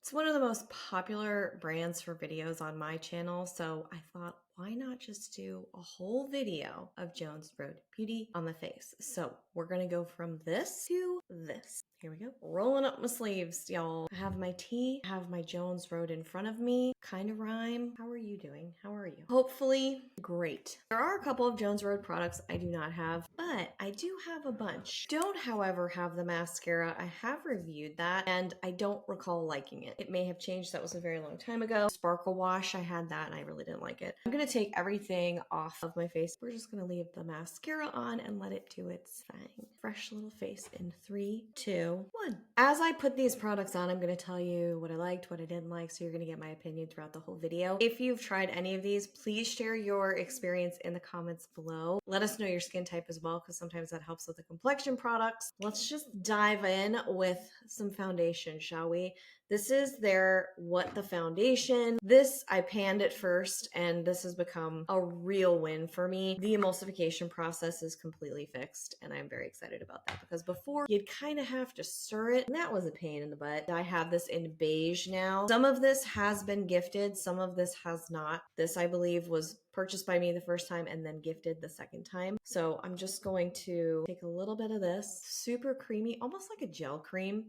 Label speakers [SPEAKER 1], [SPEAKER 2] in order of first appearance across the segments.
[SPEAKER 1] It's one of the most popular brands for videos on my channel, so I thought, why not just do a whole video of Jones Road Beauty on the face? So we're gonna go from this to this. Here we go. Rolling up my sleeves, y'all. I have my tea, I have my Jones Road in front of me. Kind of rhyme. How are you doing? How are you? Hopefully great. There are a couple of Jones Road products I do not have, but I do have a bunch. Don't, however, have the mascara. I have reviewed that and I don't recall liking it. It may have changed. That was a very long time ago. Sparkle Wash, I had that and I really didn't like it. I'm gonna take everything off of my face. We're just gonna leave the mascara on and let it do its thing. Fresh little face in 3, 2, 1. As I put these products on, I'm gonna tell you what I liked, what I didn't like, so you're gonna get my opinion throughout the whole video. If you've tried any of these, please share your experience in the comments below. Let us know your skin type as well, because sometimes that helps with the complexion products. Let's just dive in with some foundation, shall we? This is their What the Foundation. This, I panned it first, and this has become a real win for me. The emulsification process is completely fixed, and I'm very excited about that, because before you'd kind of have to stir it, and that was a pain in the butt. I have this in beige now. Some of this has been gifted, some of this has not. This, I believe, was purchased by me the first time and then gifted the second time. So I'm just going to take a little bit of this, super creamy, almost like a gel cream.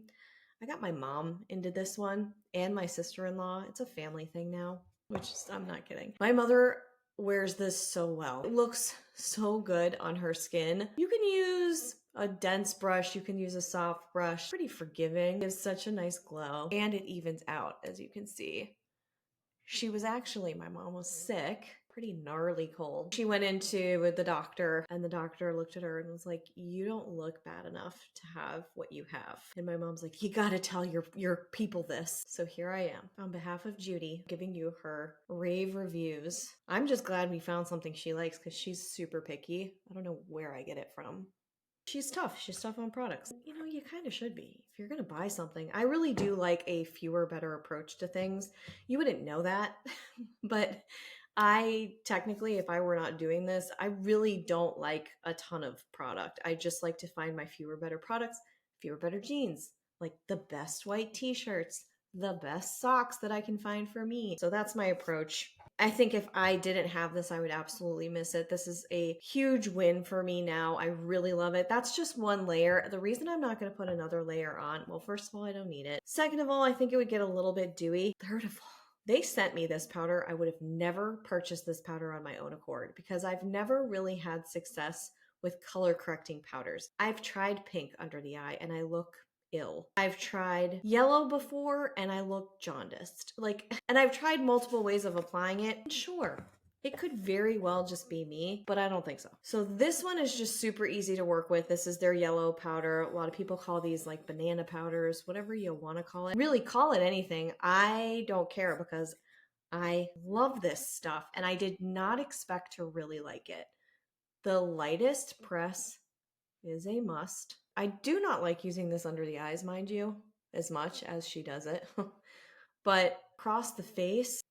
[SPEAKER 1] I got my mom into this one and my sister-in-law. It's a family thing now, which is, I'm not kidding. My mother wears this so well. It looks so good on her skin. You can use a dense brush, you can use a soft brush, pretty forgiving. It gives such a nice glow and it evens out, as you can see. My mom was sick, pretty gnarly cold. She went into the doctor and the doctor looked at her and was like, you don't look bad enough to have what you have. And my mom's like, you gotta tell your people this. So here I am on behalf of Judy giving you her rave reviews. I'm just glad we found something she likes because she's super picky. I don't know where I get it from. She's tough. She's tough on products. You know, you kind of should be. If you're going to buy something, I really do like a fewer, better approach to things. You wouldn't know that, but I technically, if I were not doing this, I really don't like a ton of product. I just like to find my fewer, better products, fewer, better jeans, like the best white t-shirts, the best socks that I can find for me. So that's my approach. I think if I didn't have this, I would absolutely miss it. This is a huge win for me now. I really love it. That's just one layer. The reason I'm not going to put another layer on, well, first of all, I don't need it. Second of all, I think it would get a little bit dewy. Third of all, they sent me this powder. I would have never purchased this powder on my own accord because I've never really had success with color correcting powders. I've tried pink under the eye and I look ill. I've tried yellow before and I look jaundiced. And I've tried multiple ways of applying it. Sure, it could very well just be me, but I don't think so. So this one is just super easy to work with. This is their yellow powder. A lot of people call these like banana powders, whatever you want to call it. Really call it anything. I don't care because I love this stuff and I did not expect to really like it. The lightest press is a must. I do not like using this under the eyes, mind you, as much as she does it. But across the face,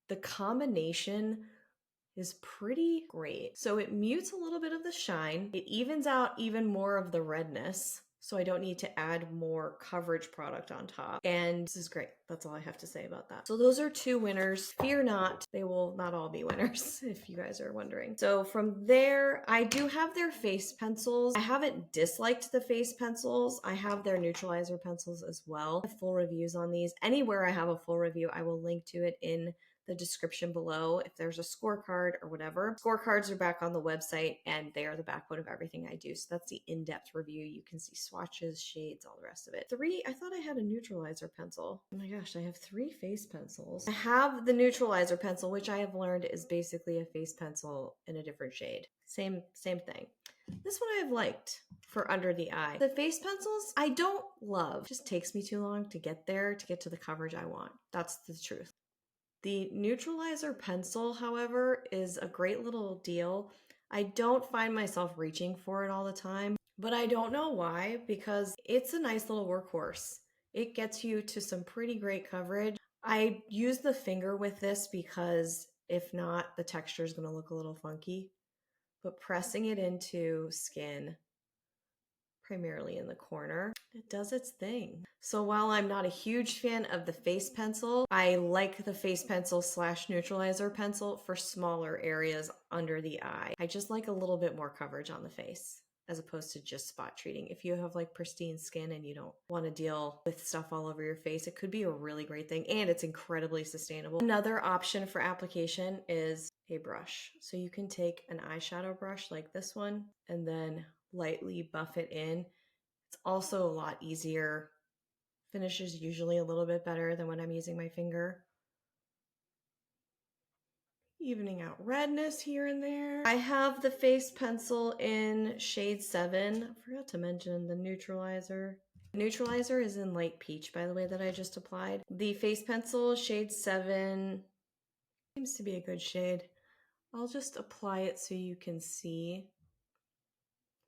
[SPEAKER 1] the combination is pretty great. So it mutes a little bit of the shine. It evens out even more of the redness. So I don't need to add more coverage product on top. And this is great. That's all I have to say about that. So those are 2 winners. Fear not, they will not all be winners, if you guys are wondering. So from there, I do have their face pencils. I haven't disliked the face pencils. I have their neutralizer pencils as well. I have full reviews on these. Anywhere I have a full review, I will link to it in the description below if there's a scorecard or whatever. Scorecards are back on the website and they are the backbone of everything I do. So that's the in-depth review. You can see swatches, shades, all the rest of it. 3, I thought I had a neutralizer pencil. Oh my gosh, I have 3 face pencils. I have the neutralizer pencil, which I have learned is basically a face pencil in a different shade. Same thing. This one I have liked for under the eye. The face pencils, I don't love. It just takes me too long to get there, to get to the coverage I want. That's the truth. The neutralizer pencil, however, is a great little deal. I don't find myself reaching for it all the time, but I don't know why, because it's a nice little workhorse. It gets you to some pretty great coverage. I use the finger with this because if not, the texture is going to look a little funky, but pressing it into skin primarily in the corner. It does its thing. So while I'm not a huge fan of the face pencil, I like the face pencil slash neutralizer pencil for smaller areas under the eye. I just like a little bit more coverage on the face as opposed to just spot treating. If you have like pristine skin and you don't want to deal with stuff all over your face, it could be a really great thing, and it's incredibly sustainable. Another option for application is a brush. So you can take an eyeshadow brush like this one and then lightly buff it in. It's also a lot easier. Finishes usually a little bit better than when I'm using my finger. Evening out redness here and there. I have the face pencil in shade 7. I forgot to mention the neutralizer. The neutralizer is in light peach, by the way, that I just applied. The face pencil, shade 7, seems to be a good shade. I'll just apply it so you can see,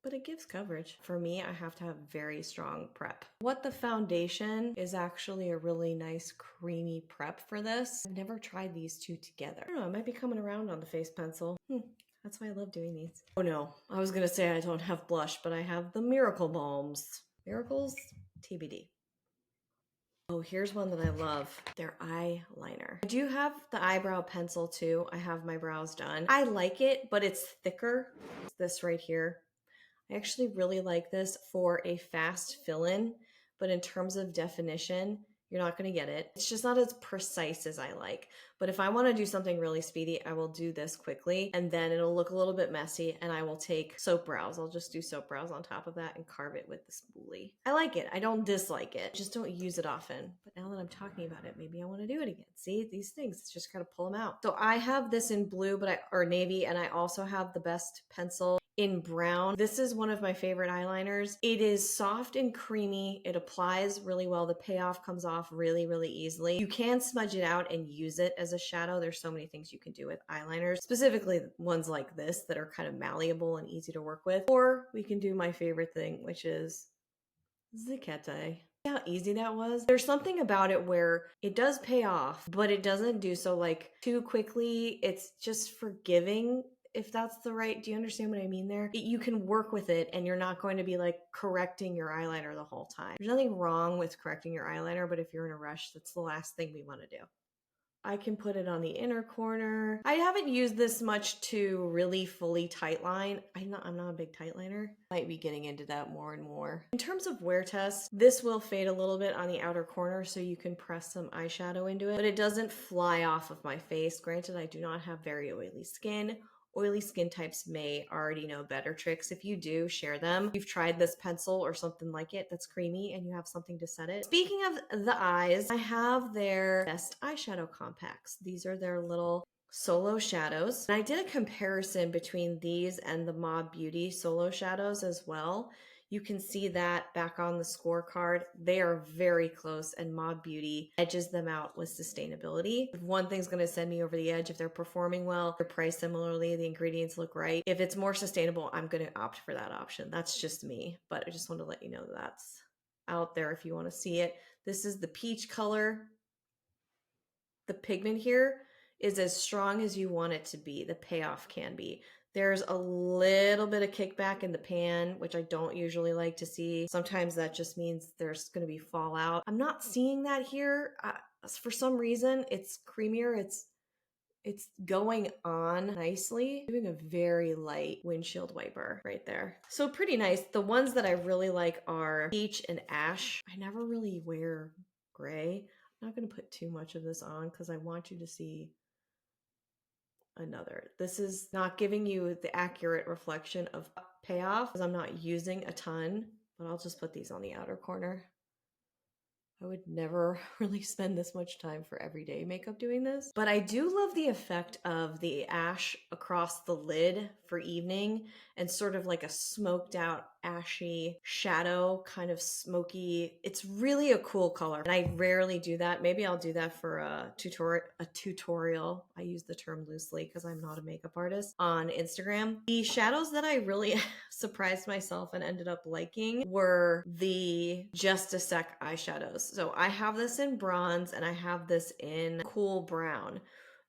[SPEAKER 1] but it gives coverage. For me, I have to have very strong prep. What the foundation is actually a really nice creamy prep for this. I've never tried these two together. I don't know, I might be coming around on the face pencil. That's why I love doing these. Oh no, I was gonna say I don't have blush, but I have the Miracle Balms. Miracles? TBD. Oh, here's one that I love. Their eyeliner. I do have the eyebrow pencil too. I have my brows done. I like it, but it's thicker. It's this right here. I actually really like this for a fast fill-in, but in terms of definition, you're not going to get it. It's just not as precise as I like. But if I want to do something really speedy, I will do this quickly, and then it'll look a little bit messy, and I will take soap brows. I'll just do soap brows on top of that and carve it with the spoolie. I like it. I don't dislike it. Just don't use it often. But now that I'm talking about it, maybe I want to do it again. See, these things, it's just got to pull them out. So I have this in blue, or navy, and I also have the best pencil in brown. This is one of my favorite eyeliners. It is soft and creamy. It applies really well. The payoff comes off really, really easily. You can smudge it out and use it as a shadow. There's so many things you can do with eyeliners, specifically ones like this that are kind of malleable and easy to work with. Or we can do my favorite thing, which is Zicette. How easy that was. There's something about it where it does pay off, but it doesn't do so like too quickly. It's just forgiving, if that's the right, do you understand what I mean there? You can work with it and you're not going to be like correcting your eyeliner the whole time. There's nothing wrong with correcting your eyeliner, but if you're in a rush, that's the last thing we want to do. I can put it on the inner corner. I haven't used this much to really fully tightline. I'm not a big tightliner. Might be getting into that more and more. In terms of wear test, this will fade a little bit on the outer corner so you can press some eyeshadow into it, but it doesn't fly off of my face. Granted, I do not have very oily skin. Oily skin types may already know better tricks. If you do, share them. If you've tried this pencil or something like it that's creamy and you have something to set it. Speaking of the eyes, I have their best eyeshadow compacts. These are their little solo shadows. And I did a comparison between these and the Mob Beauty solo shadows as well. You can see that back on the scorecard. They are very close, and Mob Beauty edges them out with sustainability. If one thing's going to send me over the edge, if they're performing well, they're priced similarly, the ingredients look right. If it's more sustainable, I'm going to opt for that option. That's just me, but I just want to let you know that's out there if you want to see it. This is the peach color. The pigment here is as strong as you want it to be. The payoff can be. There's a little bit of kickback in the pan, which I don't usually like to see. Sometimes that just means there's going to be fallout. I'm not seeing that here. For some reason, it's creamier. It's going on nicely. Doing a very light windshield wiper right there. So pretty nice. The ones that I really like are peach and ash. I never really wear gray. I'm not going to put too much of this on because I want you to see another. This is not giving you the accurate reflection of payoff because I'm not using a ton, but I'll just put these on the outer corner. I would never really spend this much time for everyday makeup doing this, but I do love the effect of the ash across the lid for evening and sort of like a smoked out ashy shadow, kind of smoky. It's really a cool color, and I rarely do that. Maybe I'll do that for a tutorial. I use the term loosely because I'm not a makeup artist on Instagram. The shadows that I really surprised myself and ended up liking were the Just a Sec eyeshadows. So I have this in bronze and I have this in cool brown.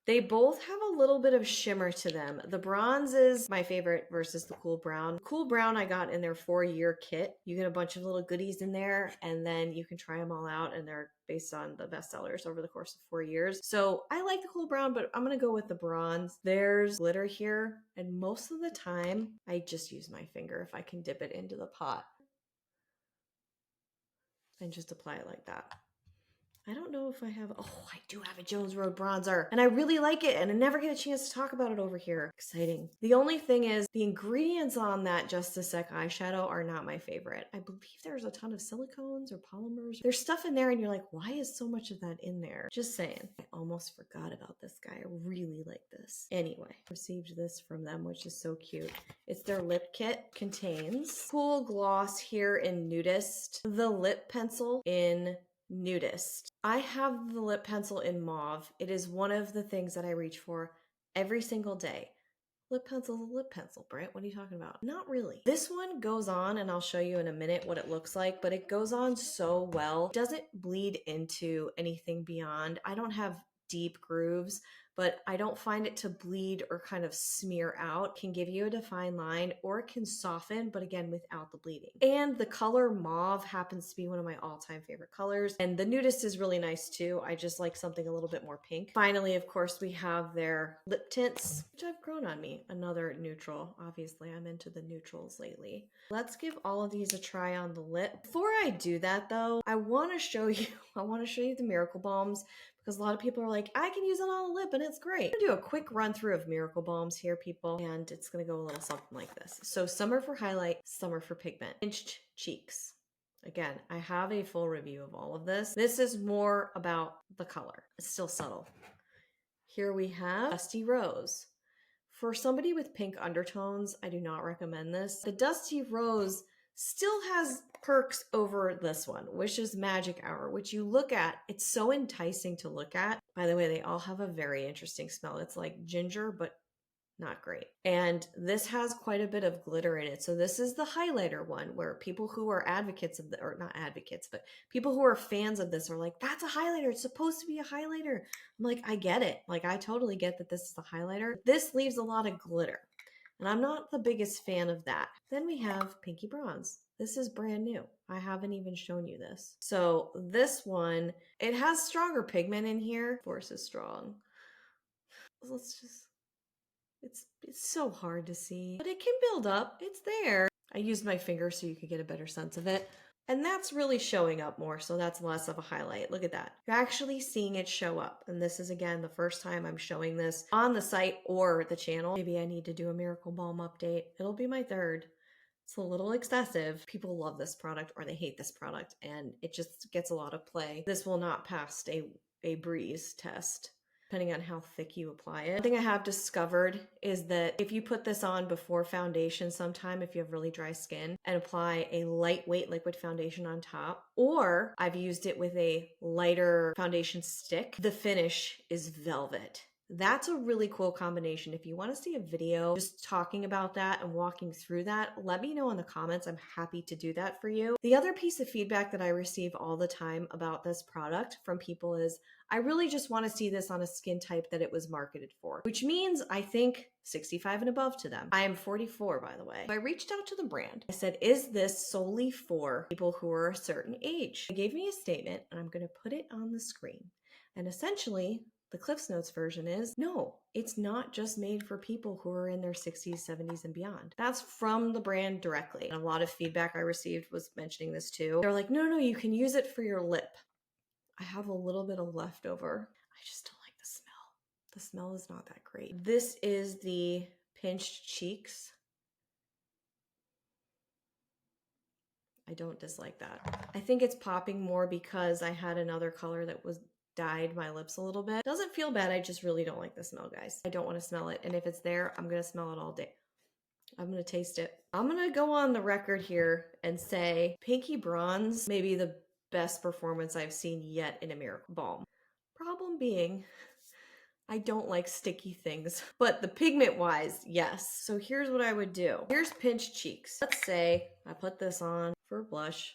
[SPEAKER 1] They both have a little bit of shimmer to them. The bronze is my favorite versus the cool brown. Cool brown I got in their 4-year kit. You get a bunch of little goodies in there and then you can try them all out, and they're based on the bestsellers over the course of 4 years. So I like the cool brown, but I'm gonna go with the bronze. There's glitter here, and most of the time I just use my finger if I can dip it into the pot and just apply it like that. I don't know if I have, oh, I do have a Jones Road bronzer and I really like it, and I never get a chance to talk about it over here. Exciting. The only thing is the ingredients on that Just a Sec eyeshadow are not my favorite. I believe there's a ton of silicones or polymers. There's stuff in there and you're like, why is so much of that in there? Just saying. I almost forgot about this guy. I really like this. Anyway, received this from them, which is so cute. It's their lip kit. Contains cool gloss here in Nudist, the lip pencil in Nudist. I have the lip pencil in mauve. It is one of the things that I reach for every single day. Lip pencil's a lip pencil, Britt. What are you talking about? Not really. This one goes on, and I'll show you in a minute what it looks like, but it goes on so well. It doesn't bleed into anything beyond. I don't have deep grooves, but I don't find it to bleed or kind of smear out. It can give you a defined line, or it can soften, but again, without the bleeding. And the color mauve happens to be one of my all-time favorite colors. And the Nudist is really nice too. I just like something a little bit more pink. Finally, of course, we have their lip tints, which have grown on me. Another neutral. Obviously, I'm into the neutrals lately. Let's give all of these a try on the lip. Before I do that though, I want to show you the Miracle Balms, because a lot of people are like, I can use it on a lip and it's great. I'm gonna do a quick run through of Miracle Balms here, people, and it's gonna go a little something like this. So summer for highlight, summer for pigment. Pinched cheeks. Again, I have a full review of all of this. This is more about the color. It's still subtle. Here we have Dusty Rose. For somebody with pink undertones, I do not recommend this. The Dusty Rose still has perks over this one, which is Magic Hour, which you look at, it's so enticing to look at. By the way, they all have a very interesting smell. It's like ginger, but not great. And this has quite a bit of glitter in it. So this is the highlighter one, where people who are advocates of the, or not advocates, but people who are fans of this are like, that's a highlighter. It's supposed to be a highlighter. I'm like, I get it. Like, I totally get that this is a highlighter. This leaves a lot of glitter, and I'm not the biggest fan of that. Then we have Pinky Bronze. This is brand new. I haven't even shown you this. So this one, it has stronger pigment in here. Force is strong. Let's just, it's so hard to see, but it can build up. It's there. I used my finger so you could get a better sense of it. And that's really showing up more, so that's less of a highlight. Look at that. You're actually seeing it show up. And this is, again, the first time I'm showing this on the site or the channel. Maybe I need to do a Miracle Balm update. It'll be my third. It's a little excessive. People love this product or they hate this product, and it just gets a lot of play. This will not pass a breeze test, depending on how thick you apply it. One thing I have discovered is that if you put this on before foundation sometime, if you have really dry skin, and apply a lightweight liquid foundation on top, or I've used it with a lighter foundation stick, the finish is velvet. That's a really cool combination. If you want to see a video just talking about that and walking through that, let me know in the comments. I'm happy to do that for you. The other piece of feedback that I receive all the time about this product from people is, I really just want to see this on a skin type that it was marketed for, which means I think 65 and above to them. I am 44, by the way. I reached out to the brand. I said, is this solely for people who are a certain age? They gave me a statement, and I'm going to put it on the screen. And essentially, the Cliff's Notes version is, no, it's not just made for people who are in their 60s, 70s, and beyond. That's from the brand directly. And a lot of feedback I received was mentioning this too. They're like, no, you can use it for your lip. I have a little bit of leftover. I just don't like the smell. The smell is not that great. This is the Pinched Cheeks. I don't dislike that. I think it's popping more because I had another color that was dyed my lips a little bit. Doesn't feel bad, I just really don't like the smell, guys. I don't want to smell it, and if it's there, I'm gonna smell it all day. I'm gonna taste it. I'm gonna go on the record here and say Pinky Bronze may be the best performance I've seen yet in a Miracle Balm. Problem being, I don't like sticky things, but the pigment wise, yes. So here's what I would do. Here's Pinched Cheeks. Let's say I put this on for blush.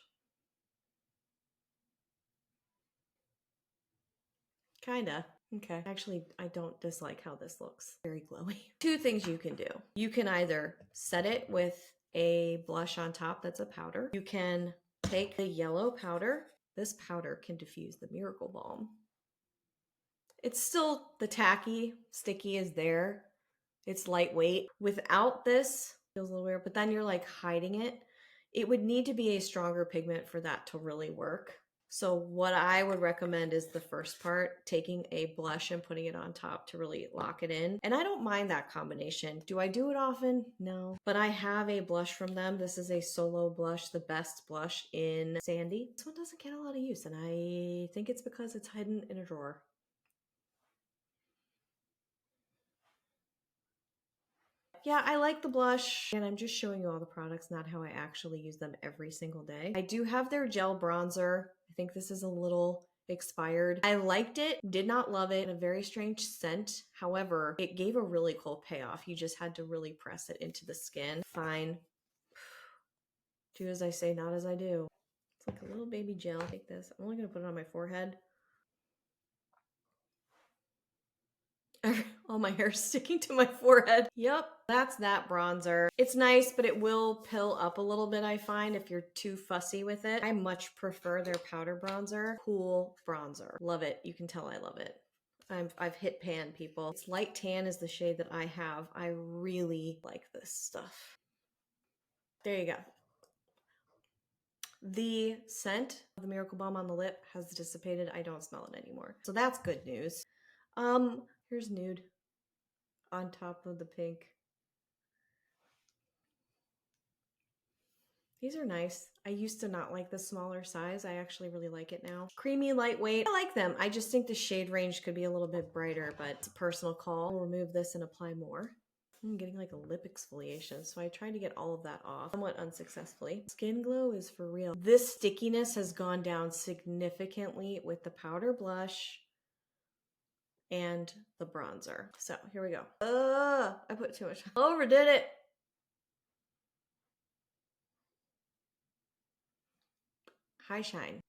[SPEAKER 1] Kinda. Okay. Actually, I don't dislike how this looks. Very glowy. Two things you can do. You can either set it with a blush on top that's a powder. You can take the yellow powder. This powder can diffuse the Miracle Balm. It's still, the tacky, sticky is there. It's lightweight. Without this, feels a little weird, but then you're like hiding it. It would need to be a stronger pigment for that to really work. So what I would recommend is the first part, taking a blush and putting it on top to really lock it in. And I don't mind that combination. Do I do it often? No. But I have a blush from them. This is a solo blush, the best blush in Sandy. This one doesn't get a lot of use, and I think it's because it's hidden in a drawer. Yeah, I like the blush, and I'm just showing you all the products, not how I actually use them every single day. I do have their gel bronzer. I think this is a little expired. I liked it, did not love it, a very strange scent. However, it gave a really cool payoff. You just had to really press it into the skin. Fine. Do as I say, not as I do. It's like a little baby gel. Take this. I'm only gonna put it on my forehead. All my hair sticking to my forehead. Yep, that's that bronzer. It's nice, but it will pill up a little bit, I find, if you're too fussy with it. I much prefer their powder bronzer. Cool bronzer. Love it. You can tell I love it. I've hit pan, people. It's light tan is the shade that I have. I really like this stuff. There you go. The scent of the Miracle Balm on the lip has dissipated. I don't smell it anymore. So that's good news. Here's Nude on top of the pink. These are nice. I used to not like the smaller size. I actually really like it now. Creamy, lightweight. I like them. I just think the shade range could be a little bit brighter, but it's a personal call. I'll remove this and apply more. I'm getting like a lip exfoliation, so I tried to get all of that off, somewhat unsuccessfully. Skin glow is for real. This stickiness has gone down significantly with the powder blush and the bronzer. So here we go. I put too much. Overdid it. High Shine.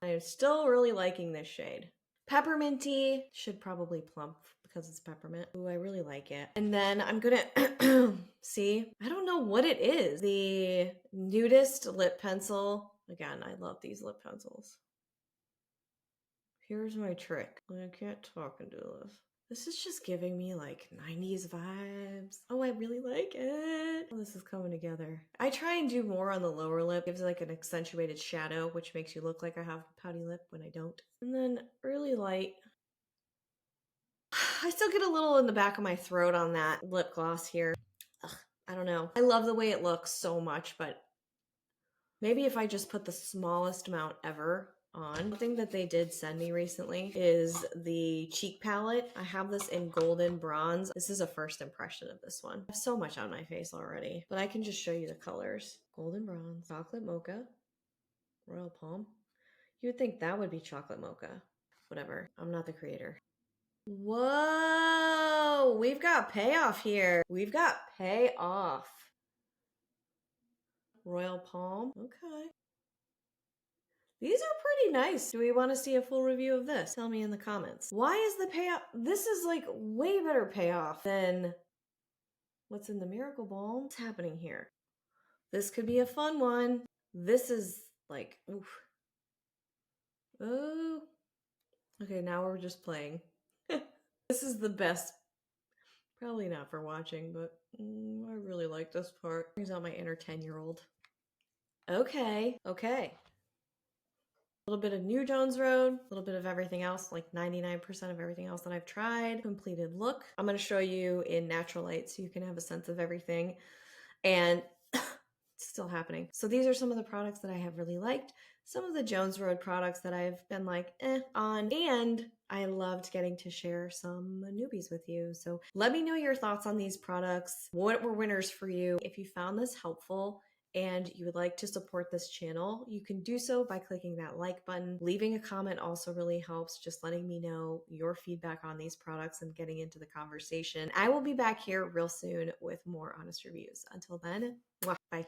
[SPEAKER 1] I am still really liking this shade. Pepperminty, should probably plump because it's peppermint. Ooh, I really like it. And then I'm gonna, see, I don't know what it is. The Nudist lip pencil. Again, I love these lip pencils. Here's my trick. I can't talk and do this. This is just giving me like 90s vibes. Oh, I really like it. Oh, this is coming together. I try and do more on the lower lip. It gives like an accentuated shadow, which makes you look like I have a pouty lip when I don't. And then really light. I still get a little in the back of my throat on that lip gloss here. Ugh, I don't know. I love the way it looks so much, but maybe if I just put the smallest amount ever on. Something that they did send me recently is the cheek palette. I have this in golden bronze. This is a first impression of this one. I have so much on my face already, but I can just show you the colors. Golden bronze, chocolate mocha, royal palm. You would think that would be chocolate mocha. Whatever, I'm not the creator. Whoa, we've got payoff here. We've got payoff. Royal palm, okay. These are pretty nice. Do we want to see a full review of this? Tell me in the comments. Why is the payoff? This is like way better payoff than what's in the Miracle Balm. What's happening here? This could be a fun one. This is like, oof. Oh. Okay, now we're just playing. This is the best. Probably not for watching, but I really like this part. Brings out my inner 10-year-old. Okay, okay. A little bit of New Jones Road, a little bit of everything else, like 99% of everything else that I've tried. Completed look. I'm going to show you in natural light so you can have a sense of everything. And it's still happening. So these are some of the products that I have really liked. Some of the Jones Road products that I've been like, on. And I loved getting to share some newbies with you. So let me know your thoughts on these products. What were winners for you? If you found this helpful, and you would like to support this channel, you can do so by clicking that like button. Leaving a comment also really helps, just letting me know your feedback on these products and getting into the conversation. I will be back here real soon with more honest reviews. Until then, bye.